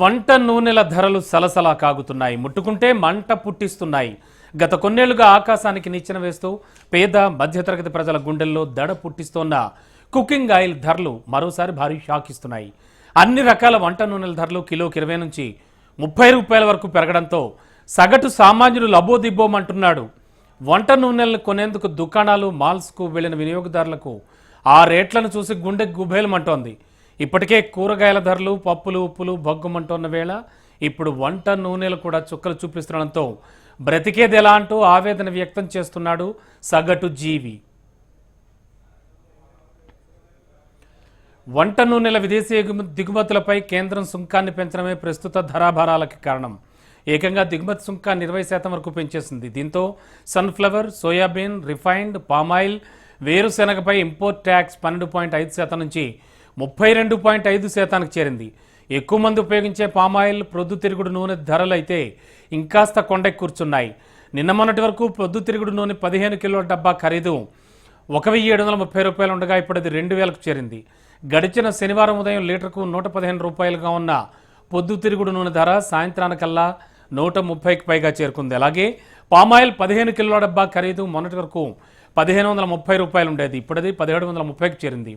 వంట నూనెల ధరలు సలసలా కాగుతున్నాయి. ముట్టుకుంటే మంట పుట్టిస్తున్నాయి. గత కొన్నేళ్లుగా ఆకాశానికి నిచ్చెన వేస్తూ పేద మధ్యతరగతి ప్రజల గుండెల్లో దడ పుట్టిస్తోన్న కుకింగ్ ఆయిల్ ధరలు మరోసారి భారీ షాక్ ఇస్తున్నాయి. అన్ని రకాల వంట నూనెల ధరలు కిలోకి 20 నుంచి 30 రూపాయల వరకు పెరగడంతో సగటు సామాన్యులు లబోదిబ్బోమంటున్నాడు. వంట నూనెలను కొనేందుకు దుకాణాలు, మాల్స్కు వెళ్లిన వినియోగదారులకు ఆ రేట్లను చూసి గుండె గుబేలమంటోంది. ఇప్పటికే కూరగాయల ధరలు, పప్పులు, ఉప్పులు భగ్గుమంటున్న వేళ ఇప్పుడు వంట నూనెలు కూడా చుక్కలు చూపిస్తుండడంతో బ్రతికేది ఎలా అంటూ ఆవేదన వ్యక్తం చేస్తున్నాడు సగటు జీవి. వంట నూనెల విదేశీ దిగుమతులపై కేంద్రం సుంకాన్ని పెంచడమే ప్రస్తుత ధరాభారాలకి కారణం. ఏకంగా దిగుమతి సుంకాన్ని 20% వరకు పెంచేసింది. దీంతో సన్ఫ్లవర్, సోయాబీన్, రిఫైన్డ్ పామాయిల్, వేరుశెనగపై ఇంపోర్ట్ ట్యాక్స్ 12.5% నుంచి 32.5%కి చేరింది. ఎక్కువ మంది ఉపయోగించే పామాయిల్, ప్రొద్దుతిరుగుడు నూనె ధరలైతే ఇంకాస్త కొండెక్కూర్చున్నాయి. నిన్న మొన్నటి వరకు ప్రొద్దుతిరుగుడు నూనె 15 కిలోల డబ్బా ఖరీదు 1,730 రూపాయలు ఉండగా ఇప్పుడు అది 2,000కు చేరింది. గడిచిన శనివారం ఉదయం లీటర్కు 115 రూపాయలుగా ఉన్న పొద్దుతిరుగుడు నూనె ధర సాయంత్రానికల్లా 130కి పైగా చేరుకుంది. అలాగే పామాయిల్ 15 కిలోల డబ్బా ఖరీదు మొన్నటి వరకు 1,530 రూపాయలు ఉండేది. ఇప్పుడు అది 1,730కి చేరింది.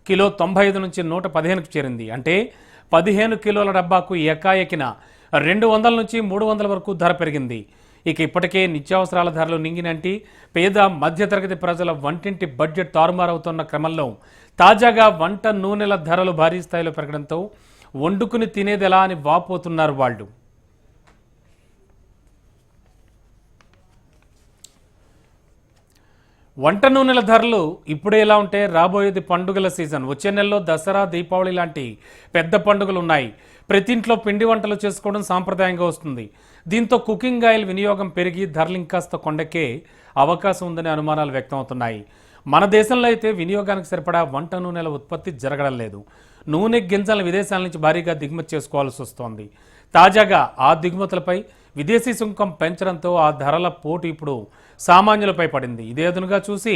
కిలో 95 నుంచి 115కి చేరింది. అంటే 15 కిలోల డబ్బాకు ఏకాఏకిన 200 నుంచి 300 వరకు ధర పెరిగింది. ఇక ఇప్పటికే నిత్యావసరాల ధరలు నింగినంటి పేద మధ్యతరగతి ప్రజల వంటింటి బడ్జెట్ తారుమారవుతున్న క్రమంలో తాజాగా వంట నూనెల ధరలు భారీ స్థాయిలో పెరగడంతో వండుకుని తినేదెలా అని వాపోతున్నారు వాళ్ళు. వంట నూనెల ధరలు ఇప్పుడే ఎలా ఉంటే రాబోయేది పండుగల సీజన్. వచ్చే నెలలో దసరా, దీపావళి లాంటి పెద్ద పండుగలు ఉన్నాయి. ప్రతి ఇంట్లో పిండి వంటలు చేసుకోవడం సాంప్రదాయంగా వస్తుంది. దీంతో కుకింగ్ ఆయిల్ వినియోగం పెరిగి ధరలు ఇంకాస్త కొండెక్కే అవకాశం ఉందనే అనుమానాలు వ్యక్తం అవుతున్నాయి. మన దేశంలో అయితే వినియోగానికి సరిపడా వంట నూనెల ఉత్పత్తి జరగడం లేదు. నూనె గింజలను విదేశాల నుంచి భారీగా దిగుమతి చేసుకోవాల్సి వస్తోంది. తాజాగా ఆ దిగుమతులపై విదేశీ సుంకం పెంచడంతో ఆ ధరల పోటు ఇప్పుడు సామాన్యులపై పడింది. ఇదే అదునుగా చూసి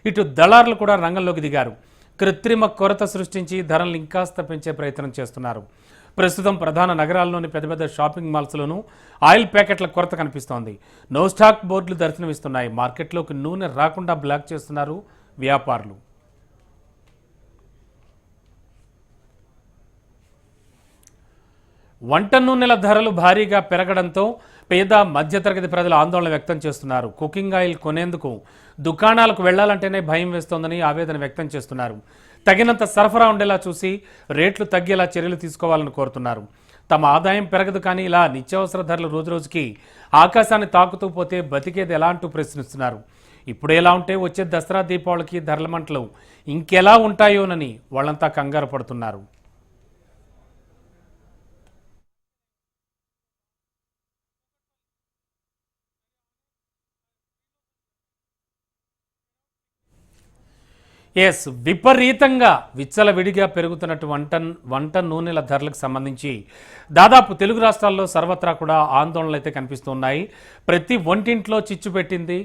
ఇటు దళారులు కూడా రంగంలోకి దిగారు. కృత్రిమ కొరత సృష్టించి ధరలు ఇంకాస్త పెంచే ప్రయత్నం చేస్తున్నారు. ప్రస్తుతం ప్రధాన నగరాల్లోని పెద్ద పెద్ద షాపింగ్ మాల్స్లోనూ ఆయిల్ ప్యాకెట్ల కొరత కనిపిస్తోంది. నో స్టాక్ బోర్డులు దర్శనమిస్తున్నాయి. మార్కెట్లోకి నూనె రాకుండా బ్లాక్ చేస్తున్నారు వ్యాపారులు. వంట నూనెల ధరలు భారీగా పెరగడంతో పేద మధ్యతరగతి ప్రజలు ఆందోళన వ్యక్తం చేస్తున్నారు. కుకింగ్ ఆయిల్ కొనేందుకు దుకాణాలకు వెళ్లాలంటేనే భయం వేస్తోందని ఆవేదన వ్యక్తం చేస్తున్నారు. తగినంత సరఫరా ఉండేలా చూసి రేట్లు తగ్గేలా చర్యలు తీసుకోవాలని కోరుతున్నారు. తమ ఆదాయం పెరగదు, కానీ ఇలా నిత్యావసర ధరలు రోజురోజుకి ఆకాశాన్ని తాకుతూ పోతే బతికేది ఎలా అంటూ ప్రశ్నిస్తున్నారు. ఇప్పుడు ఎలా ఉంటే వచ్చే దసరా, దీపావళికి ధరల మంటలు ఇంకెలా ఉంటాయోనని వాళ్ళంతా కంగారు పడుతున్నారు. విపరీతంగా విచ్చలవిడిగా పెరుగుతున్నట్టు వంట నూనెల ధరలకు సంబంధించి దాదాపు తెలుగు రాష్ట్రాల్లో సర్వత్రా కూడా ఆందోళనలు అయితే కనిపిస్తున్నాయి. ప్రతి వంటింట్లో చిచ్చు పెట్టింది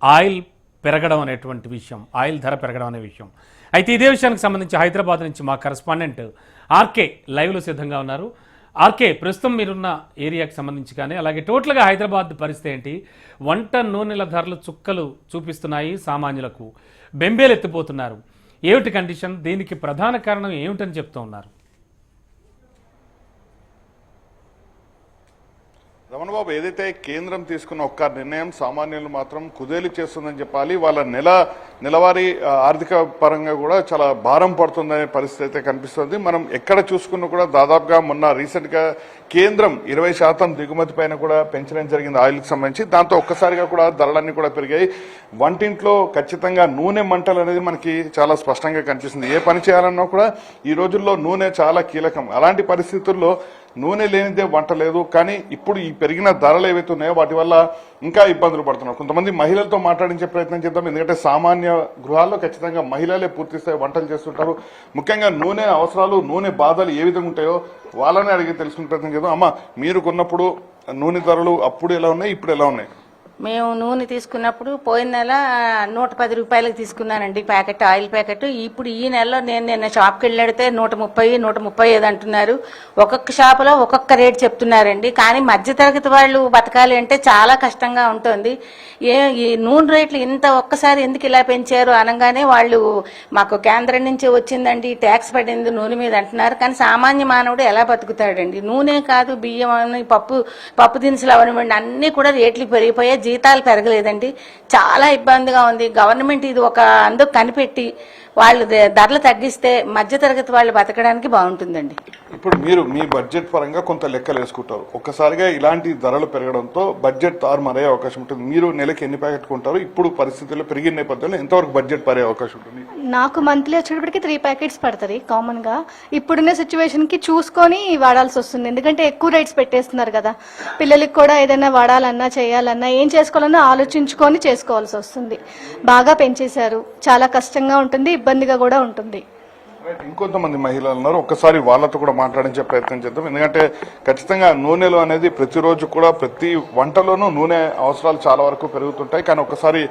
ఆయిల్ పెరగడం అనేటువంటి విషయం, ఆయిల్ ధర పెరగడం అనే విషయం. అయితే ఇదే విషయానికి సంబంధించి హైదరాబాద్ నుంచి మా కరెస్పాండెంట్ ఆర్కే లైవ్లో సిద్ధంగా ఉన్నారు. ఆర్కే, ప్రస్తుతం మీరున్న ఏరియాకి సంబంధించి కానీ అలాగే టోటల్గా హైదరాబాద్ పరిస్థితి ఏంటి? వంట నూనెల ధరలు చుక్కలు చూపిస్తున్నాయి, సామాన్యులకు బెంబేలు ఎత్తిపోతున్నారు. ఏమిటి కండిషన్? దీనికి ప్రధాన కారణం ఏమిటని చెప్తూ ఉన్నారు? రమణబాబు, ఏదైతే కేంద్రం తీసుకున్న ఒక్క నిర్ణయం సామాన్యులు మాత్రం కుదేలు చేస్తుందని చెప్పాలి. వాళ్ళ నెలవారీ ఆర్థిక పరంగా కూడా చాలా భారం పడుతుందనే పరిస్థితి అయితే కనిపిస్తుంది. మనం ఎక్కడ చూసుకున్నా కూడా దాదాపుగా మొన్న రీసెంట్గా కేంద్రం 20% దిగుమతి పైన కూడా పెంచడం జరిగింది ఆయిల్కి సంబంధించి. దాంతో ఒక్కసారిగా కూడా ధరలన్నీ కూడా పెరిగాయి. వంటింట్లో ఖచ్చితంగా నూనె మంటలు అనేది మనకి చాలా స్పష్టంగా కనిపిస్తుంది. ఏ పని చేయాలన్నా కూడా ఈ రోజుల్లో నూనె చాలా కీలకం. అలాంటి పరిస్థితుల్లో నూనె లేనిదే వంట లేదు. కానీ ఇప్పుడు ఈ పెరిగిన ధరలు ఏవైతే ఉన్నాయో వాటి వల్ల ఇంకా ఇబ్బందులు పడుతున్నారు. కొంతమంది మహిళలతో మాట్లాడించే ప్రయత్నం చేద్దాం. ఎందుకంటే సామాన్య గృహాల్లో ఖచ్చితంగా మహిళలే పూర్తి స్థాయి వంటలు చేస్తుంటారు. ముఖ్యంగా నూనె అవసరాలు, నూనె బాధలు ఏ విధంగా ఉంటాయో వాళ్ళనే అడిగి తెలుసుకునే ప్రయత్నం చేద్దాం. అమ్మ, మీరు కొన్నప్పుడు నూనె ధరలు అప్పుడు ఎలా ఉన్నాయి, ఇప్పుడు ఎలా ఉన్నాయి? మేము నూనె తీసుకున్నప్పుడు పోయిన నెల 110 రూపాయలకు తీసుకున్నానండి ప్యాకెట్, ఆయిల్ ప్యాకెట్. ఇప్పుడు ఈ నెలలో నేను నిన్న షాప్కి వెళ్ళితే 130, 135 అంటున్నారు. ఒక్కొక్క షాపులో ఒక్కొక్క రేట్ చెప్తున్నారండి. కానీ మధ్యతరగతి వాళ్ళు బతకాలి అంటే చాలా కష్టంగా ఉంటుంది. ఈ నూనె రేట్లు ఇంత ఒక్కసారి ఎందుకు ఇలా పెంచారు అనగానే వాళ్ళు మాకు కేంద్రం నుంచి వచ్చిందండి, ట్యాక్స్ పడింది నూనె మీద అంటున్నారు. కానీ సామాన్య మానవుడు ఎలా బతుకుతాడండి? నూనె కాదు, బియ్యం అని, పప్పు దినుసులు అవనివ్వండి, అన్నీ కూడా రేట్లు పెరిగిపోయాయి. జీతాలు పెరగలేదండి. చాలా ఇబ్బందిగా ఉంది. గవర్నమెంట్ ఇది ఒక అందుకు కనిపెట్టి వాళ్ళు ధరలు తగ్గిస్తే మధ్యతరగతి వాళ్ళు బతకడానికి బాగుంటుందండి. ఇప్పుడు మీరు మీ బడ్జెట్ పరంగా కొంత లెక్కలు వేసుకుంటారు. ఒక్కసారిగా ఇలాంటి ధరలు పెరగడంతో బడ్జెట్ తారుమారే అవకాశం ఉంటుంది. మీరు నెలకి ఎన్ని ప్యాకెట్ కొంటారు? ఇప్పుడు పరిస్థితుల్లో పెరిగిన నేపథ్యంలో ఎంతవరకు బడ్జెట్ పడే అవకాశం ఉంటుంది? నాకు మంత్లీ వచ్చేటప్పటికి 3 ప్యాకెట్స్ పడుతుంది కామన్ గా. ఇప్పుడున్న సిచ్యువేషన్ కి చూసుకొని వాడాల్సి వస్తుంది. ఎందుకంటే ఎక్కువ రేట్స్ పెట్టేస్తున్నారు కదా. పిల్లలకి కూడా ఏదైనా వాడాలన్నా చేయాలన్నా ఏం చేసుకోవాలన్నా ఆలోచించుకొని చేసుకోవాల్సి వస్తుంది. బాగా పెంచేశారు. చాలా కష్టంగా ఉంటుంది, ఇబ్బందిగా కూడా ఉంటుంది. ఇంకొంతమంది మహిళలు ఉన్నారు, ఒక్కసారి వాళ్ళతో కూడా మాట్లాడించే ప్రయత్నం చేద్దాం. ఎందుకంటే ఖచ్చితంగా నూనెలు అనేది ప్రతిరోజు కూడా ప్రతి వంటలోనూ నూనె అవసరాలు చాలా వరకు పెరుగుతుంటాయి. కానీ ఒకసారి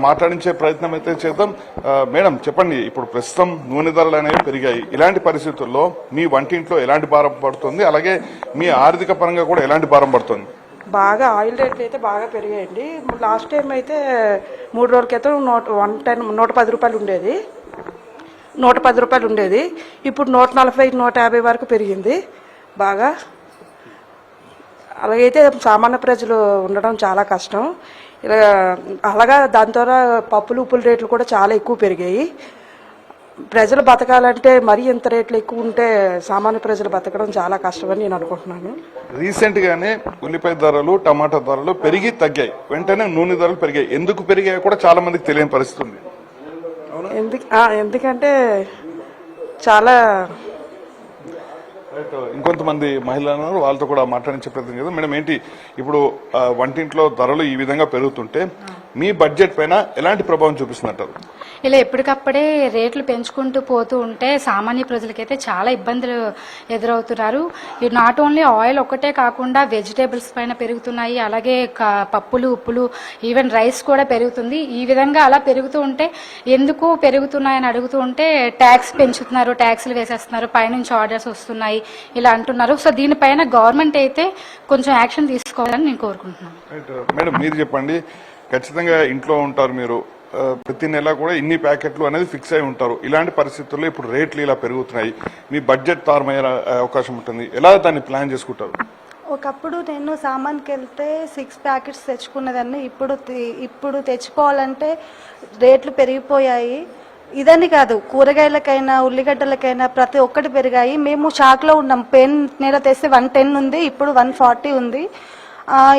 మాట్లాడించే ప్రయత్నం అయితే చేద్దాం. మేడం చెప్పండి, ఇప్పుడు ప్రస్తుతం నూనె ధరలు అనేవి పెరిగాయి. ఇలాంటి పరిస్థితుల్లో మీ వంటింట్లో ఎలాంటి భారం పడుతుంది, అలాగే మీ ఆర్థిక పరంగా కూడా ఎలాంటి భారం పడుతుంది? బాగా ఆయిల్ రేట్లు అయితే బాగా పెరిగాయండి. లాస్ట్ టైం అయితే 3 రోజుల క్రితం 110 రూపాయలు ఉండేది. 110 రూపాయలు ఉండేది. ఇప్పుడు 140, 150 వరకు పెరిగింది బాగా. అలాగైతే సామాన్య ప్రజలు ఉండడం చాలా కష్టం. ఇలా అలాగా దాని ద్వారా పప్పులు ఉప్పుల రేట్లు కూడా చాలా ఎక్కువ పెరిగాయి. ప్రజలు బతకాలంటే మరీ ఇంత రేట్లు ఎక్కువ ఉంటే సామాన్య ప్రజలు బతకడం చాలా కష్టమని నేను అనుకుంటున్నాను. రీసెంట్ గానే ఉల్లిపాయ ధరలు, టమాటా ధరలు పెరిగి తగ్గాయి. వెంటనే నూనె ధరలు పెరిగాయి. ఎందుకు పెరిగాయో కూడా చాలా మందికి తెలియని పరిస్థితి ఉంది. ఎందుకంటే చాలా ఇంకొంతమంది మహిళలు వాళ్ళతో కూడా మాట్లాడించే ప్రయత్నం చేద్దాం. మేడం ఏంటి ఇప్పుడు వంటింట్లో ధరలు ఈ విధంగా పెరుగుతుంటే మీ బడ్జెట్ పైన ఎలాంటి ప్రభావం చూపిస్తున్నట్టు? ఇలా ఎప్పటికప్పుడే రేట్లు పెంచుకుంటూ పోతూ ఉంటే సామాన్య ప్రజలకైతే చాలా ఇబ్బందులు ఎదురవుతున్నారు. నాట్ ఓన్లీ ఆయిల్ ఒక్కటే కాకుండా వెజిటేబుల్స్ పైన పెరుగుతున్నాయి, అలాగే పప్పులు ఉప్పులు ఈవెన్ రైస్ కూడా పెరుగుతుంది. ఈ విధంగా అలా పెరుగుతూ ఉంటే ఎందుకు పెరుగుతున్నాయని అడుగుతూ ఉంటే ట్యాక్స్ పెంచుతున్నారు, ట్యాక్స్లు వేసేస్తున్నారు, పైనుంచి ఆర్డర్స్ వస్తున్నాయి ఇలా అంటున్నారు. సో దీనిపైన గవర్నమెంట్ అయితే కొంచెం యాక్షన్ తీసుకోవాలని నేను కోరుకుంటున్నాను. మేడం మీరు చెప్పండి, ఖచ్చితంగా ఇంట్లో ఉంటారు మీరు, ప్రతి నెల కూడా ఇన్ని ప్యాకెట్లు అనేది ఫిక్స్ అయి ఉంటారు. ఇలాంటి పరిస్థితుల్లో ఇప్పుడు రేట్లు ఇలా పెరుగుతున్నాయి, మీ బడ్జెట్ తారుమయ్యే అవకాశం ఉంటుంది. ఎలా దాన్ని ప్లాన్ చేసుకుంటారు? ఒకప్పుడు నేను సామాన్కి వెళ్తే 6 ప్యాకెట్స్ తెచ్చుకునేదాన్ని. ఇప్పుడు తెచ్చుకోవాలంటే రేట్లు పెరిగిపోయాయి. ఇదని కాదు, కూరగాయలకైనా ఉల్లిగడ్డలకైనా ప్రతి ఒక్కటి పెరిగాయి. మేము షాక్లో ఉన్నాం. పెన్ నెల తెస్తే 110 ఉంది, ఇప్పుడు 140 ఉంది.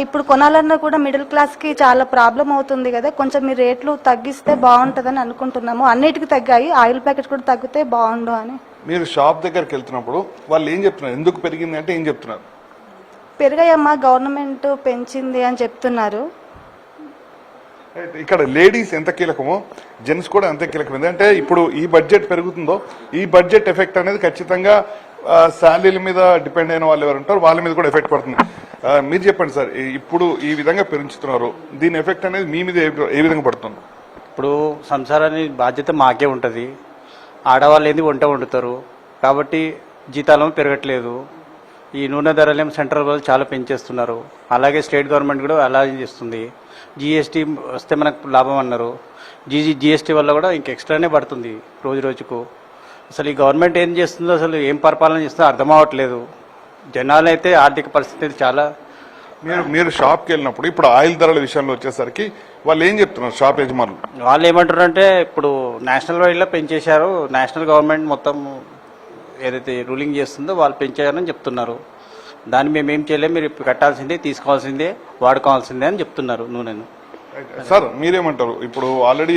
ఇప్పుడు కొనాలన్నా కూడా మిడిల్ క్లాస్కి చాలా ప్రాబ్లం అవుతుంది కదా. కొంచెం మీ రేట్లు తగ్గిస్తే బాగుంటుందని అనుకుంటున్నాము. అన్నిటికీ తగ్గాయి, ఆయిల్ ప్యాకెట్ కూడా తగ్గితే బాగుండు అని. మీరు షాప్ దగ్గరికి వెళ్తున్నప్పుడు వాళ్ళు ఏం చెప్తున్నారు? ఎందుకు పెరిగింది అంటే ఏం చెప్తున్నారు? పెరిగాయమ్మా, గవర్నమెంట్ పెంచింది అని చెప్తున్నారు. ఇక్కడ లేడీస్ ఎంత కీలకమో జెంట్స్ కూడా అంతే కీలకం. ఎందుకంటే ఇప్పుడు ఈ బడ్జెట్ పెరుగుతుందో ఈ బడ్జెట్ ఎఫెక్ట్ అనేది ఖచ్చితంగా శాలరీల మీద డిపెండ్ అయిన వాళ్ళు ఎవరు ఉంటారు వాళ్ళ మీద కూడా ఎఫెక్ట్ పడుతుంది. మీరు చెప్పండి సార్, ఇప్పుడు ఈ విధంగా పెంచుతున్నారు, దీని ఎఫెక్ట్ అనేది మీ మీద ఏ విధంగా పడుతుంది? ఇప్పుడు సంసారాన్ని బాధ్యత మాకే ఉంటుంది. ఆడవాళ్ళు ఏంది వంట వండుతారు కాబట్టి జీతాలు పెరగట్లేదు. ఈ నూనె ధరలేమో సెంట్రల్ వాళ్ళు చాలా పెంచేస్తున్నారు, అలాగే స్టేట్ గవర్నమెంట్ కూడా అలాగే చేస్తుంది. జీఎస్టీ వస్తే మనకు లాభం అన్నారు, జీఎస్టీ వల్ల కూడా ఇంక ఎక్స్ట్రానే పడుతుంది రోజు రోజుకు. అసలు ఈ గవర్నమెంట్ ఏం చేస్తుందో, అసలు ఏం పరిపాలన చేస్తుందో అర్థం అవ్వట్లేదు. జనాలు అయితే ఆర్థిక పరిస్థితి చాలా. మీరు షాప్కి వెళ్ళినప్పుడు ఇప్పుడు ఆయిల్ ధరల విషయంలో వచ్చేసరికి వాళ్ళు ఏం చెప్తున్నారు? షాప్ యజమానులు వాళ్ళు ఏమంటారు అంటే ఇప్పుడు నేషనల్ వైడ్లో పెంచేశారు, నేషనల్ గవర్నమెంట్ మొత్తం ఏదైతే రూలింగ్ చేస్తుందో వాళ్ళు పెంచారని చెప్తున్నారు. దాన్ని మేము ఏం చేయలేము, మీరు కట్టాల్సిందే, తీసుకోవాల్సిందే, వాడుకోవాల్సిందే అని చెప్తున్నారు నూనెను. సార్ మీరేమంటారు? ఇప్పుడు ఆల్రెడీ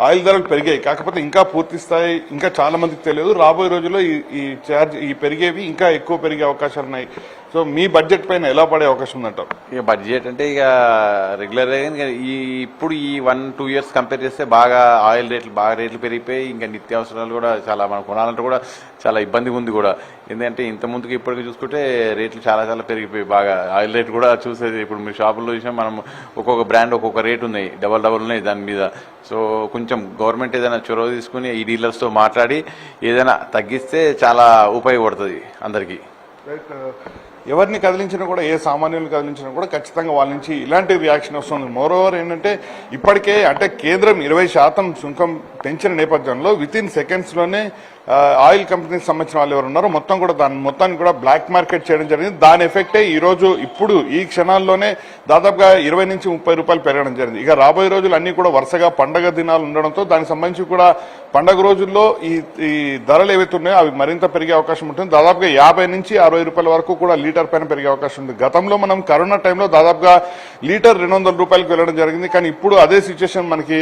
ఆయిల్ ధరలు పెరిగాయి, కాకపోతే ఇంకా పూర్తి స్థాయి ఇంకా చాలా మందికి తెలియదు. రాబోయే రోజుల్లో ఈ పెరిగేవి ఇంకా ఎక్కువ పెరిగే అవకాశాలు ఉన్నాయి. సో మీ బడ్జెట్ పైన ఎలా పడే అవకాశం ఉందంటారు? ఇక బడ్జెట్ అంటే ఇక రెగ్యులర్ ఇప్పుడు ఈ 1-2 ఇయర్స్ కంపేర్ చేస్తే బాగా ఆయిల్ రేట్లు పెరిగిపోయి ఇంకా నిత్యావసరాలు కూడా చాలా మనం కొనాలంటే కూడా చాలా ఇబ్బందిగా ఉంది కూడా. ఎందుకంటే ఇంత ముందుకు ఇప్పటికి చూసుకుంటే రేట్లు చాలా పెరిగిపోయి బాగా ఆయిల్ రేట్ కూడా చూసేది ఇప్పుడు మీ షాపుల్లో చూసినా మనం ఒక్కొక్క బ్రాండ్ ఒక్కొక్క రేట్ ఉన్నాయి, డబల్ ఉన్నాయి దాని మీద. సో కొంచెం గవర్నమెంట్ ఏదైనా చొరవ తీసుకుని ఈ డీలర్స్తో మాట్లాడి ఏదైనా తగ్గిస్తే చాలా ఉపయోగపడుతుంది అందరికీ. ఎవరిని కదిలించినా కూడా, ఏ సామాన్యులను కదిలించినా కూడా ఖచ్చితంగా వాళ్ళ నుంచి ఇలాంటి రియాక్షన్ వస్తుంది. మోరోవర్ ఏంటంటే ఇప్పటికే అంటే కేంద్రం 20% సుంకం పెంచిన నేపథ్యంలో వితిన్ సెకండ్స్లోనే ఆయిల్ కంపెనీకి సంబంధించిన వాళ్ళు ఎవరు ఉన్నారో మొత్తాన్ని కూడా బ్లాక్ మార్కెట్ చేయడం జరిగింది. దాని ఎఫెక్టే ఇప్పుడు ఈ క్షణాల్లోనే దాదాపుగా 20 నుంచి 30 రూపాయలు పెరగడం జరిగింది. ఇక రాబోయే రోజులు అన్ని కూడా వరుసగా పండగ దినాలు ఉండడంతో దానికి సంబంధించి కూడా పండగ రోజుల్లో ఈ ధరలు ఏవైతే ఉన్నాయో అవి మరింత పెరిగే అవకాశం ఉంటుంది. దాదాపుగా 50 నుంచి 60 రూపాయల వరకు కూడా లీటర్ పైన పెరిగే అవకాశం ఉంది. గతంలో మనం కరోనా టైంలో దాదాపుగా లీటర్ 200 రూపాయలకు వెళ్ళడం జరిగింది, కానీ ఇప్పుడు అదే సిచ్యువేషన్ మనకి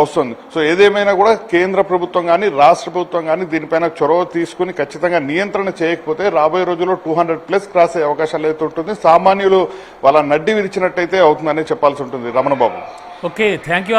వస్తుంది. సో ఏదేమైనా కూడా కేంద్ర ప్రభుత్వం కానీ రాష్ట్ర ప్రభుత్వం కానీ దీనిపైన చొరవ తీసుకుని ఖచ్చితంగా నియంత్రణ చేయకపోతే రాబోయే రోజుల్లో 200+ క్రాస్ అయ్యే అవకాశాలు అయితే ఉంటుంది. సామాన్యులు వాళ్ళ నడ్డి విరిచినట్టయితే అవుతుందని చెప్పాల్సి ఉంటుంది. రమణబాబు. Okay, thank you.